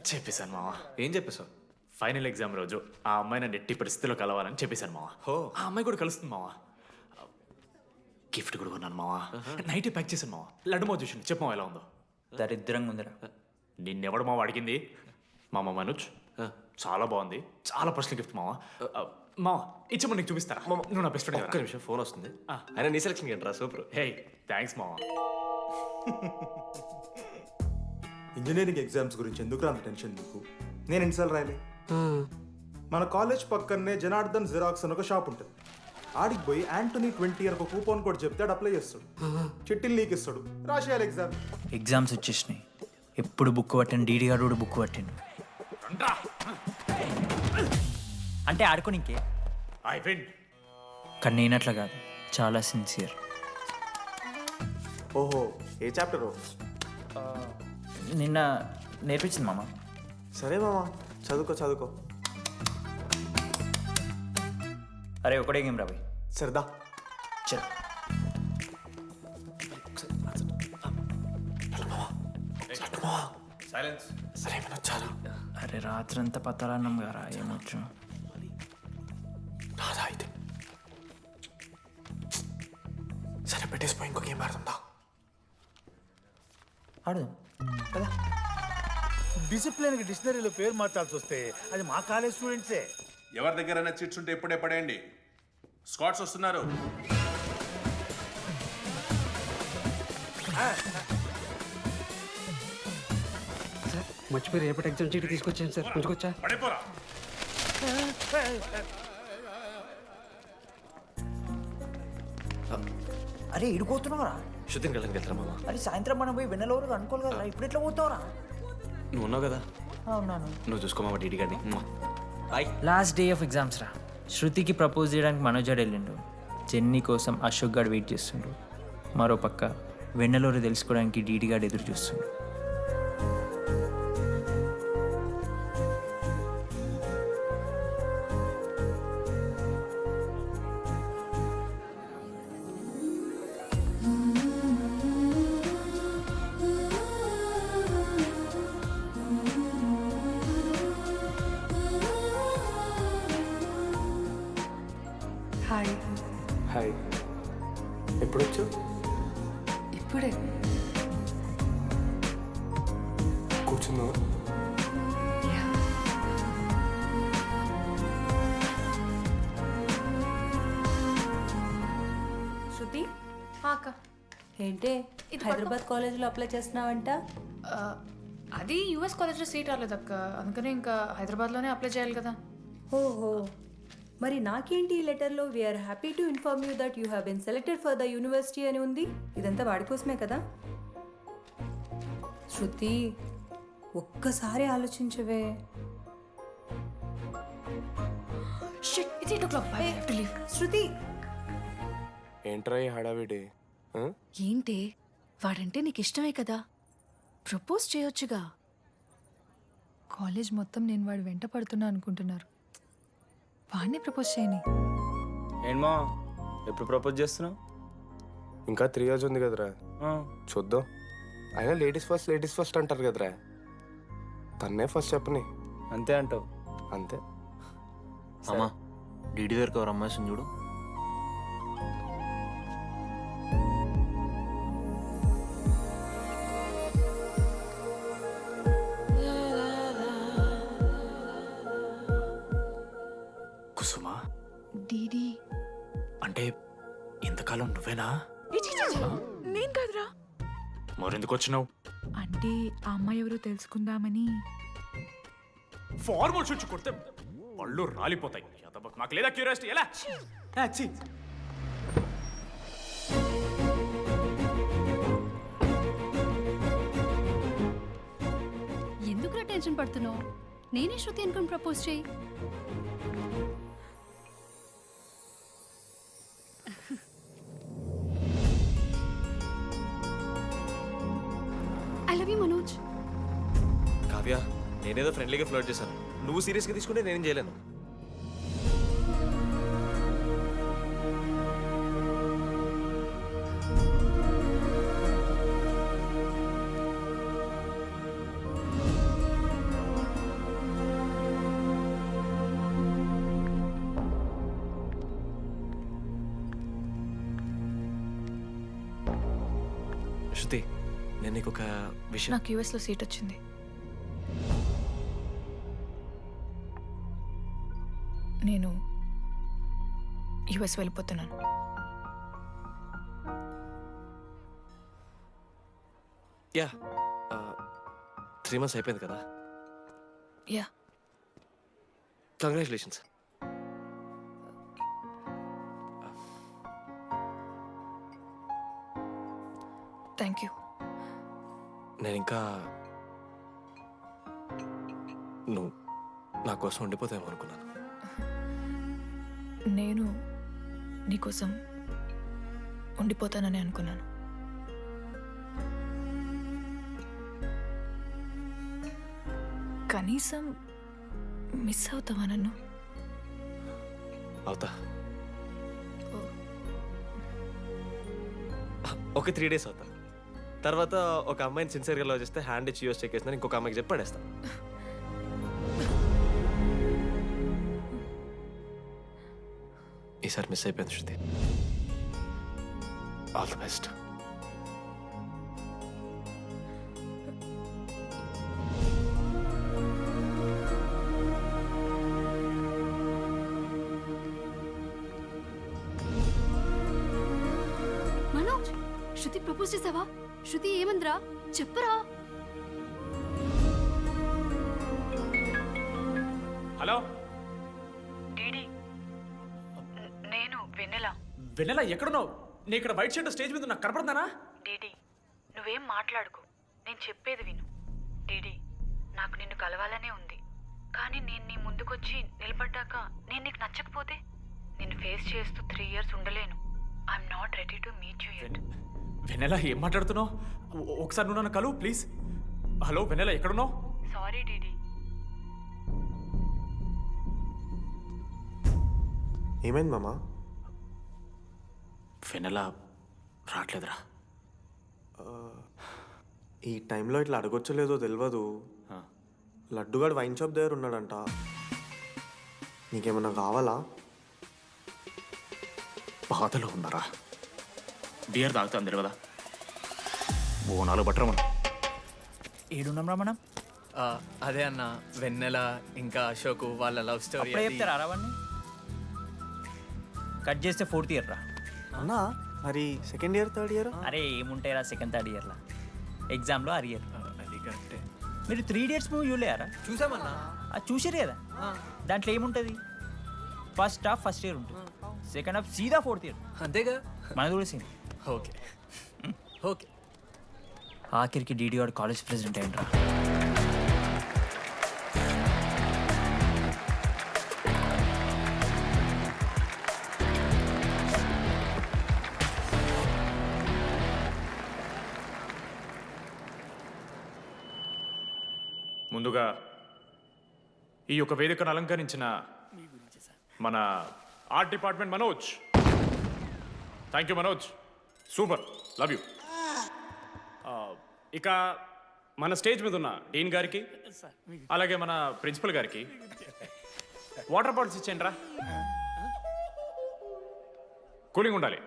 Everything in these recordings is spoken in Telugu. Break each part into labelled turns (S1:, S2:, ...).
S1: చెప్పేశాను మావా.
S2: ఏం చెప్పేశావు?
S1: ఫైనల్ ఎగ్జామ్ రోజు ఆ అమ్మాయి నన్ను ఎట్టి పరిస్థితిలో కలవాలని చెప్పేశాను మావా.
S2: హో.
S1: ఆ అమ్మాయి కూడా కలుస్తుంది మావా. గిఫ్ట్ కూడా కొన్నాను మావా. నైట్ ప్యాక్ చేశాను మావా. లడ్డు మావ చూసింది. చెప్పు మావా ఎలా ఉందో.
S3: దరిద్రంగా ఉందిరా.
S1: నిన్నెవడు మావా అడిగింది? మామ మనోజ్. చాలా బాగుంది. చాలా పర్సనల్ గిఫ్ట్ మావా. మావా ఇచ్చమని నీకు చూపిస్తారా? నువ్వు నా బెస్ట్
S2: ఒక్క
S1: ఫ్రెండ్.
S2: నిమిషం, ఫోన్ వస్తుంది. అయినా నీ సెలక్షన్ ఏంట్రా, సూపర్.
S1: హే థ్యాంక్స్ మావా.
S4: ఇంజనీరింగ్ ఎగ్జామ్స్ గురించి ఎందుకు అంత టెన్షన్ నీకు? నేను ఎన్నిసార్లు రాయలే. మన కాలేజ్ పక్కనే జనార్దన్ జిరాక్స్ అని ఒక షాప్ ఉంటుంది. ఆడికి పోయి యాంటనీ 20 అని ఒక కూపన్ కోడ్ చెప్తే ఆడు అప్లై చేస్తాడు. చిట్టిల్ నీకు ఇస్తాడు, రాసేయాలి ఎగ్జామ్.
S3: ఎగ్జామ్స్ వచ్చేసినాయి. ఎప్పుడు బుక్ పట్టాను, డీడీ గారు కూడా బుక్ పట్టిండు. అంటే ఆడుకోనికే.
S1: I win.
S3: కానీ నేనట్లా కాదు, చాలా సిన్సియర్.
S4: ఓహో, ఏ చాప్టర్?
S3: నిన్న నేర్పించింది మామ.
S4: సరే మామ, చదువుకో.
S3: అరే ఒకటే గేమ్ రాబోయ్.
S4: సరదా
S3: చల్.
S2: సైలెన్స్.
S4: సరే చాలా
S3: అరే రాత్రంతా పత్తాలన్నం గారా, ఏమొచ్చు.
S4: నాదా అయితే. సరే పెట్టేసిపోయి ఇంకో గేమ్ ఆడుతుందా?
S3: ఆడు కదా.
S5: డిసిప్లిన్ కి డిక్షనరీలో పేరు మార్చాల్సి వస్తే అది మా కాలేజ్ స్టూడెంట్సే.
S6: ఎవరి దగ్గరైనా చిట్స్ ఉంటే ఇప్పుడే పడేయండి. స్కాట్స్ వస్తున్నారు.
S7: మర్చిపోయి రేపటి ఎగ్జామ్ చీటి తీసుకొచ్చాను సార్, ఉంచుకొచ్చా?
S6: పడిపోరా.
S3: అరే ఇడిపోతున్నావురా.
S2: షూటింగ్ వెళ్ళకి వెళ్తారా మామ?
S3: అరే సాయంత్రం మనం పోయి వెన్నెలవరకు అనుకోవాలి కదా, ఇప్పుడు ఎట్లా పోతావురా?
S2: నువ్వు ఉన్నావు కదా,
S3: అవునాను.
S2: నువ్వు చూసుకో మామ డీడీ గారిని. Bye.
S3: Last day of exams రా. శృతికి ప్రపోజ్ చేయడానికి మనోజాడు వెళ్ళిండు. జెన్నీ కోసం అశోక్ గాడు వెయిట్ చేస్తుండు. మరో పక్క వెన్నెలూరు తెలుసుకోవడానికి డీడీ గాడు ఎదురు చూస్తుండు.
S8: హాయ్.
S4: హాయ్, ఎప్పుడొచ్చు?
S8: ఇప్పుడే.
S4: కూర్చున్నావా?
S8: శృతి,
S9: అక్క
S8: ఏంటే
S9: ఇది
S8: హైదరాబాద్ కాలేజీలో అప్లై చేస్తున్నావంట?
S9: అది యూఎస్ కాలేజ్లో సీట్ రాలేదు అక్క, అందుకనే ఇంకా హైదరాబాద్లోనే అప్లై చేయాలి కదా.
S8: ఓహో, మరి నాకేంటి ఈ లెటర్లో we are happy to inform you that you have been selected for the university అని ఉంది. ఇదంతా వాడి కోసమే కదా? శృతి, ఒక్కసారి ఆలోచించవే.
S9: Shit, it's 8 o'clock. Bye, I have to leave.
S8: శృతి,
S4: ఏంట్రా ఈ హడావిడి?
S9: ఏంటి వాడంటే నీకు ఇష్టమే కదా, ప్రపోజ్ చేయొచ్చుగా. కాలేజ్ మొత్తం నేను వాడు వెంట పడుతున్నా అనుకుంటున్నారు. వాడిని ప్రపోజ్ చేయని.
S3: ఏంటమ్మా ఎప్పుడు ప్రపోజ్ చేస్తున్నావు?
S4: ఇంకా 3 years ఉంది కదరా, చూద్దాం. అయినా లేడీస్ ఫస్ట్ అంటారు కదరా, తన్నే ఫస్ట్ చెప్పని.
S3: అంతే అంటావు?
S4: అంతే.
S2: అమ్మా డీడీ దగ్గరికి ఎవరు అమ్మాయి చూడు.
S1: కుసుమా
S9: డీడీ
S1: అంటే ఇంతకాలం నువ్వేనా?
S9: నేను కాదురా.
S1: మరెందుకు వచ్చినావు?
S9: అంటే ఆ అమ్మాయి ఎవరో తెలుసుకుందామని.
S1: ఫార్మల్ షూట్ కొడితే పళ్ళు రాలిపోతాయి. మాకు లేదా క్యూరియాసిటీ? ఎలా?
S9: ఎందుకు టెన్షన్ పడుతున్నావు? నేనే శృతి అనుకుని ప్రపోజ్ చేయి. I love you Manoj.
S2: Kavya, నేనేదో ఫ్రెండ్లీగా ఫ్లర్ట్ చేశాను, నువ్వు సీరియస్గా తీసుకుంటే నేనేం చేయలేను. శృతి నేను నీకు ఒక విషయం.
S9: నాకు యూఎస్లో సీట్ వచ్చింది. నేను యూఎస్ వెళ్ళిపోతున్నాను.
S2: యా 3 months అయిపోయింది కదా.
S9: Yeah,
S2: congratulations.
S9: Thank you.
S2: నేను ఇంకా నువ్వు నా కోసం ఉండిపోతావేమో అనుకున్నాను.
S9: నేను నీకోసం ఉండిపోతానని అనుకున్నాను. కనీసం మిస్ అవుతావా నన్ను?
S2: అవుతా. ఒక 3 days అవుతా. తర్వాత ఒక అమ్మాయిని సిన్సియర్గా లవ్ చేస్తే హ్యాండ్ ఇచ్చి యూస్ చెక్ చేసిన ఇంకొక అమ్మాయికి చెప్పి పడేస్తాను. ఈసారి మిస్ అయిపోయింది Shruti. All the best.
S10: Manoj, Shruti propose చేసావా? శృతి ఏమందిరా చెప్పరా?
S1: హలో
S11: నేను వెన్నెల.
S1: వెన్నెల ఎక్కడున్నావు? నీ ఇక్కడ వైట్ షర్ట్ స్టేజ్ మీద నాకు కనపడుతున్నానా?
S11: డీడీ నువ్వేం మాట్లాడుకో, నేను చెప్పేది విను. డీడీ నాకు నిన్ను కలవాలనే ఉంది, కానీ నేను నీ ముందుకొచ్చి నిలబడ్డాక నేను నీకు నచ్చకపోతే నిన్ను ఫేస్ చేస్తూ 3 years ఉండలేను. I'm not ready to meet you yet.
S1: Vennela ఏం మాట్లాడుతున్నావు? ఒకసారి నువ్వు నన్ను కలువు ప్లీజ్. హలో వెన్నెల ఎక్కడున్నావు?
S11: Sorry DD.
S2: ఏమైంది మామా?
S1: వెన్నెల రావట్లేదురా.
S2: ఈ టైంలో ఇట్లా అడగొచ్చలేదో తెలియదు. లడ్డుగాడు వైన్ షాప్ దగ్గర ఉన్నాడంట. నీకేమన్నా కావాలా?
S1: బాధలో ఉన్నారా? బియర్ తాగుతా అందరు కదా. బోనాలు బట్టరా మనం.
S3: ఏడున్నాం రా మనం?
S7: అదే అన్న, వెన్నెల ఇంకా అశోక్ వాళ్ళ లవ్ స్టోరీ.
S3: అప్పుడే చెప్తారా రావన్నీ? కట్ చేస్తే 4th year రా.
S2: అన్నా మరి 2nd year 3rd year?
S3: అరే ఏముంటాయిరా 2nd 3rd yearలా? ఎగ్జామ్లో అరియర్.
S7: అది కరెక్టే.
S3: మీరు 3 Idiots మూవీ చూడలేరా?
S7: చూసామన్నా.
S3: అది చూసారు కదా. దాంట్లో ఏముంటుంది? ఫస్ట్ హాఫ్ ఫస్ట్ ఇయర్ ఉంటుంది, సెకండ్ హాఫ్ సీదా 4th year.
S7: అంతేగా.
S3: మనది కూడా సీన్.
S7: Okay okay.
S3: ఆఖరికి డీడీ వాడు కాలేజ్ ప్రెసిడెంట్ అయ్యిండ్రా.
S1: ముందుగా ఈ యొక్క వేదికను అలంకరించిన మన art department Manoj, thank you Manoj, super, love you. ఇక మన స్టేజ్ మీద ఉన్న డీన్ గారికి అలాగే మన ప్రిన్సిపల్ గారికి వాటర్ బాటిల్స్ ఇచ్చేయండి రా, కూలింగ్ ఉండాలి.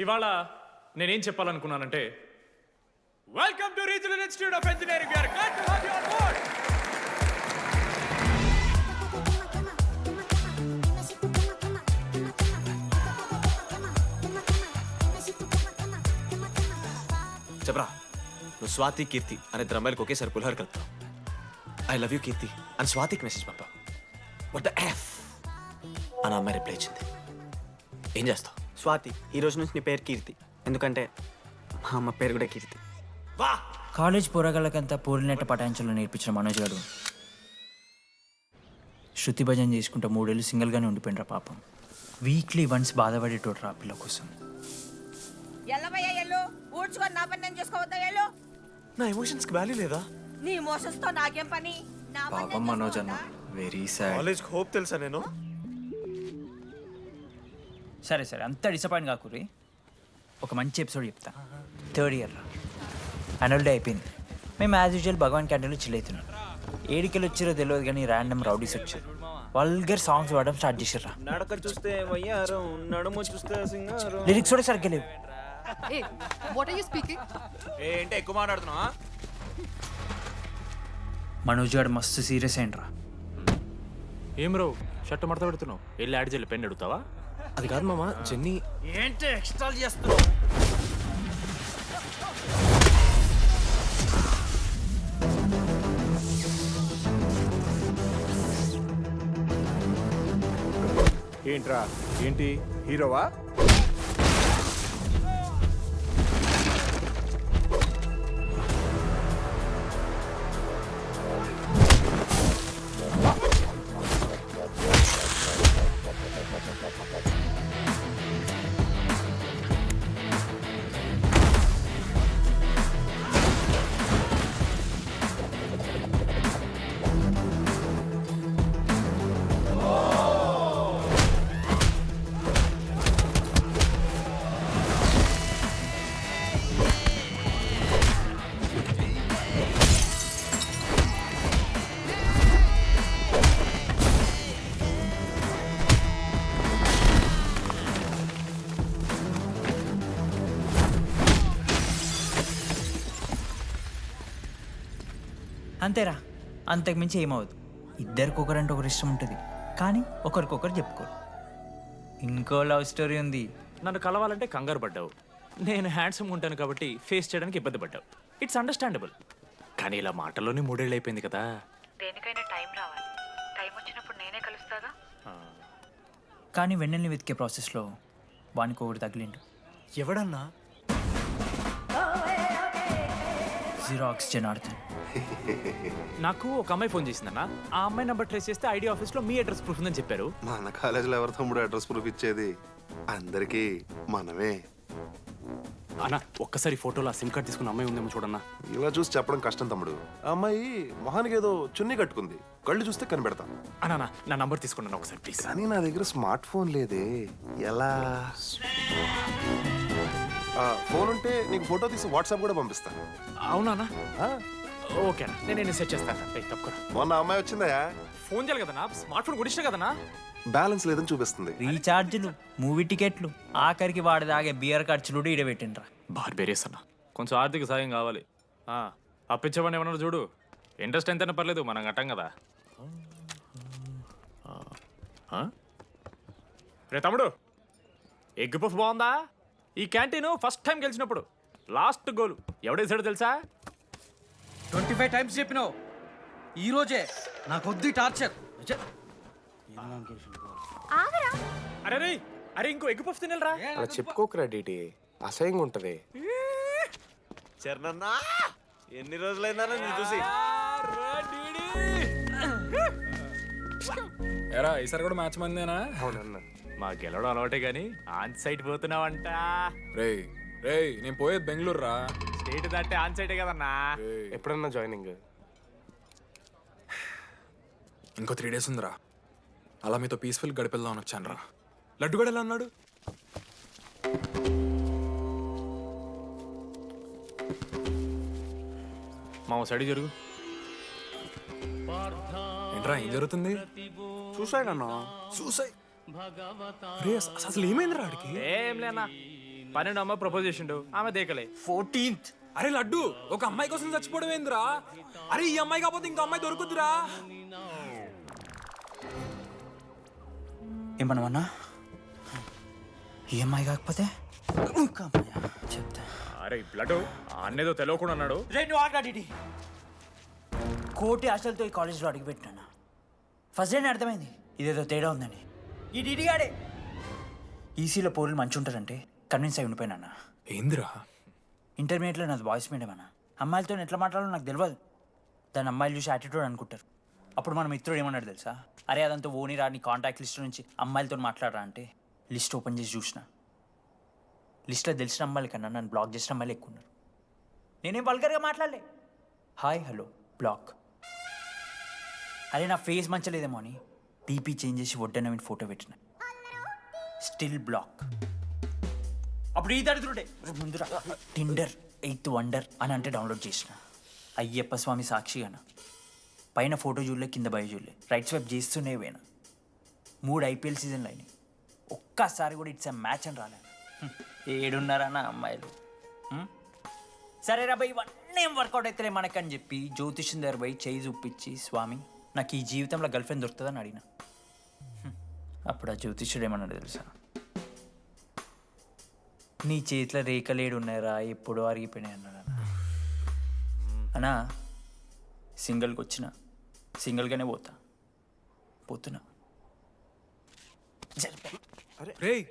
S1: ఇవాళ నేనేం చెప్పాలనుకున్నానంటే, welcome to regional institute of engineering. We are glad to have you on board.
S2: చెప్పరా, నువ్వు స్వాతి కీర్తి అనే ద్రమ్మాయిలకు ఒకేసారి పులిహోర కలుపుతావు. ఐ లవ్ యూ కీర్తి అని స్వాతికి మెసేజ్ పంపావు. వాట్ ద ఎఫ్ అని అమ్మాయి రిప్లై ఇచ్చింది. ఏం చేస్తావు?
S7: స్వాతి, ఈ రోజు నుంచి నీ పేరు కీర్తి, ఎందుకంటే మా అమ్మ పేరు కూడా కీర్తి.
S2: వా
S3: కాలేజ్ పోరగాళ్ళకంతా పూరినట్ట పటాయించలో నేర్పించిన మనోజ్ గారు శృతి భజన చేసుకుంటూ 3 ఏళ్ళు సింగిల్గానే ఉండిపోయినరా పాపం. వీక్లీ వన్స్ బాధపడేటోడు రా పిల్ల కోసం.
S2: నా ఎమోషన్స్కి వాల్యూ లేదా?
S11: నీ ఎమోషన్స్ తో నాకేం పని?
S7: పాపం మనోజ్ అన్న, వెరీ సాడ్.
S2: కాలేజ్కి హోప్ తెలుసా నేను?
S3: సరే సరే అంత డిసప్పాయింట్ కాకుర్రి. ఒక మంచి ఎపిసోడ్ చెప్తా. 3rd year రా, యాన్యువల్ డే అయిపోయింది. మేము యాజ్ యూజువల్ భగవాన్ క్యాంటీన్లో చిల్ అవుతున్నాం. ఏడికెళ్ళి వచ్చారో తెలియదు కానీ ర్యాండమ్ రౌడీస్ వచ్చారు. వల్గర్ సాంగ్స్ పాడడం స్టార్ట్ చేసిర్రా.
S2: నడక చూస్తే వయ్యారం, నడుము చూస్తే సింగారం.
S3: లిరిక్స్ కూడా సరిగ్గా లేవు.
S10: ఏ వాట్ ఆర్ యు స్పీకింగ్?
S2: ఏంటి ఎక్కువ మాట్లాడుతున్నావా?
S3: మనోజ్ గారు మస్తు సీరియస్ అయిండ్రా.
S1: ఏం రో షర్ట్ మడత పెడుతున్నావు, వెళ్ళి యాడ్ చెల్లి పెన్ అడుగుతావా?
S2: అది కాదు మామ, జెన్నీ.
S3: ఏంటి ఎక్స్ట్రా చేస్తున్నావు?
S5: ఏంట్రా ఏంటి హీరోవా?
S3: అంతేరా, అంతకుమించి ఏమవద్దు. ఇద్దరికి ఒకరంటే ఒకరు ఇష్టం ఉంటుంది, కానీ ఒకరికొకరు చెప్పుకోరు. ఇంకో లవ్ స్టోరీ ఉంది.
S1: నన్ను కలవాలంటే కంగారు పడ్డావు, నేను హ్యాండ్సమ్ ఉంటాను కాబట్టి ఫేస్ చేయడానికి ఇబ్బంది పడ్డావు. It's understandable. కానీ ఇలా మాటల్లోనే 3 ఏళ్ళు అయిపోయింది కదా.
S11: దేనికైనా టైం రావాలి. టైం వచ్చినప్పుడు నేనే కలుస్తాగా.
S3: కానీ వెన్నెల్ని వెతికే ప్రాసెస్లో వానికి ఒకటి తగిలిండు.
S2: ఎవడన్నా?
S3: జిరాక్స్ జనార్దన్.
S1: నాకు ఒక అమ్మాయి ఫోన్ చేసిందన్న. ఆ అమ్మాయి నెంబర్ ట్రేస్ చేస్తే ఐడి ఆఫీస్లో మీ అడ్రస్ ప్రూఫ్ ఉందని చెప్పారు.
S6: మన కాలేజీలో ఎవరి తమ్ముడు అడ్రస్ ప్రూఫ్ ఇచ్చేది? అందరికీ మనమే.
S1: అన్న ఒక్కసారి ఫోటోలో సిమ్ కార్డ్ తీసుకున్న అమ్మాయి ఉందేమో చూడన్నా.
S6: ఇలా చూసి చెప్పడం కష్టం తమ్ముడు. ఆ అమ్మాయి మొహానికి ఏదో చున్నీ కట్టుకుంది, కళ్ళు చూస్తే కనిపెడతా.
S1: అన్నా నా నంబర్ తీసుకున్నాను ఒకసారి ప్లీజ్.
S6: కానీ నా దగ్గర స్మార్ట్ ఫోన్ లేదే, ఎలా? ఫోన్ ఉంటే నీకు ఫోటో తీసి వాట్సాప్ కూడా పంపిస్తాను.
S1: అవునా ఓకే అన్న, నేను సెట్ చేస్తాను. తప్పకుండా.
S6: మొన్న అమ్మాయి వచ్చిందా?
S1: ఫోన్ చేయాలి కదన్నా, స్మార్ట్ ఫోన్ కొనిష్టం కదన్నా.
S6: బ్యాలెన్స్ లేదని చూపిస్తుంది.
S3: రీఛార్జ్లు, మూవీ టికెట్లు, ఆఖరికి వాడి దాగే బియర్ ఖర్చులు కూడా ఈడబెట్టిండ్రా.
S1: బార్బేరియస్ అన్న, కొంచెం ఆర్థిక సాయం కావాలి. అప్పించమని ఏమన్నా చూడు. ఇంట్రెస్ట్ ఎంతైనా పర్లేదు, మనం కట్టాం కదా. రే తమ్ముడు, ఎగ్ పఫ్ బాగుందా? ఈ క్యాంటీన్ ఫస్ట్ టైం గెలిచినప్పుడు లాస్ట్ గోల్ ఎవడేసాడో తెలుసా?
S12: 25 టైమ్స్ చెప్పినావు, ఈ రోజే నాకొద్ది టార్చర్.
S1: అరే రే, అరే ఇంకో ఎగ్ పఫ్ తినరా.
S2: అలా చెప్పుకోకరా డీటీ, అసహ్యంగా ఉంటది. చరణన్నా, ఎన్ని రోజులైందా నేను చూసి?
S12: ఎరా ఈసారి కూడా మ్యాచ్ మందేనా?
S2: అవునన్నా.
S1: మా గెలవడం అలవాటే గానీ ఆన్ సైడ్ పోతున్నావంట.
S12: రే రే నేను పోయేది బెంగళూరు రా.
S1: స్టేట్ దాటే ఆన్ సైడే కదన్నా.
S2: ఎప్పుడన్నా జాయినింగ్?
S12: ఇంకో 3 days ఉందిరా. అలా మీతో పీస్ఫుల్ గడిపెళ్దామని వచ్చాను రా. లడ్డు కూడా ఎలా అన్నాడు?
S1: మా సైడ్ జరుగు.
S12: ఏంట్రా ఏం జరుగుతుంది?
S2: చూసాయి అన్నా.
S12: చూసాయి. అసలు ఏమైందిరా ఆడికి?
S1: ఏం లేనా, 12 అమ్మాయి ప్రపోజ్ చేసిండు, ఆమె దేకలే.
S12: 14th. అరే లడ్డు, ఒక అమ్మాయి కోసం చచ్చిపోవడం ఏందిరా? అరే ఈ అమ్మాయి కాకపోతే ఇంకో అమ్మాయి దొరుకుద్దిరా.
S3: ఏమన్నా ఈ అమ్మాయి కాకపోతే ఇంకో అమ్మాయి చెప్తా.
S1: అరే బ్లడ్ అన్నేదో తెలియకుండా అన్నాడు.
S3: కోటి ఆశలతో ఈ కాలేజ్లో అడిగిపెట్టాను. ఫస్ట్ డే అర్థమైంది ఇదేదో తేడా ఉందని. ఈ డీడీగాడే ఈసీలో పౌరులు మంచి ఉంటారంటే కన్విన్స్ అయి ఉండిపోయినా.
S12: ఏందిరా?
S3: ఇంటర్మీడియట్లో నాది బాయ్స్ మీడియం అన్న. అమ్మాయిలతో ఎట్లా మాట్లాడాలో నాకు తెలియదు. దాని అమ్మాయిలు చూసి యాటిట్యూడ్ అనుకుంటారు. అప్పుడు మన మిత్రుడు ఏమన్నాడు తెలుసా? అరే అదంతా ఓని రా, నీ కాంటాక్ట్ లిస్ట్ నుంచి అమ్మాయిలతో మాట్లాడరా అంటే లిస్ట్ ఓపెన్ చేసి చూసిన. లిస్ట్లో తెలిసిన అమ్మాయిల కన్నా నన్ను బ్లాక్ చేసిన అమ్మాయిలు ఎక్కువ ఉన్నారు. నేనేం వల్గర్గా మాట్లాడలే. Hi hello block. అరే నా ఫేస్ మంచలేదేమో అని డీపీ చేంజ్ చేసి వడ్డన ఫోటో పెట్టిన. Still block. అప్పుడు ఈ దరిద్రుడే ముందు టిండర్ 8th వండర్ అని అంటే డౌన్లోడ్ చేసిన. అయ్యప్ప స్వామి సాక్షిగాన పైన ఫోటో చూడలే, కింద బయ చూడలే, రైట్ స్వైప్ చేస్తూనే పోయినా. 3 ఐపీఎల్ సీజన్లు అయినాయి, ఒక్కసారి కూడా ఇట్స్ మ్యాచ్ అని రాలేదు. ఏడున్నారన్న అమ్మాయిలు. సరే రా భయ్, ఇవన్నీ ఏం వర్కౌట్ అవుతలే మనకని చెప్పి జ్యోతిష్యం దగ్గర పోయి చేయి చూపించి, స్వామి నాకు ఈ జీవితంలో గర్ల్ ఫ్రెండ్ దొరుకుతుందని అడిగిన. అప్పుడు ఆ జ్యోతిష్యుడు ఏమన్నాడు తెలుసా? నీ చేతిలో రేఖలేడు ఉన్నాయరా, ఎప్పుడో అరిగిపోయినాయి అన్నాడు అన్న. అన్నా సింగిల్కి వచ్చిన సింగిల్గానే పోతున్నా.
S12: రేయ్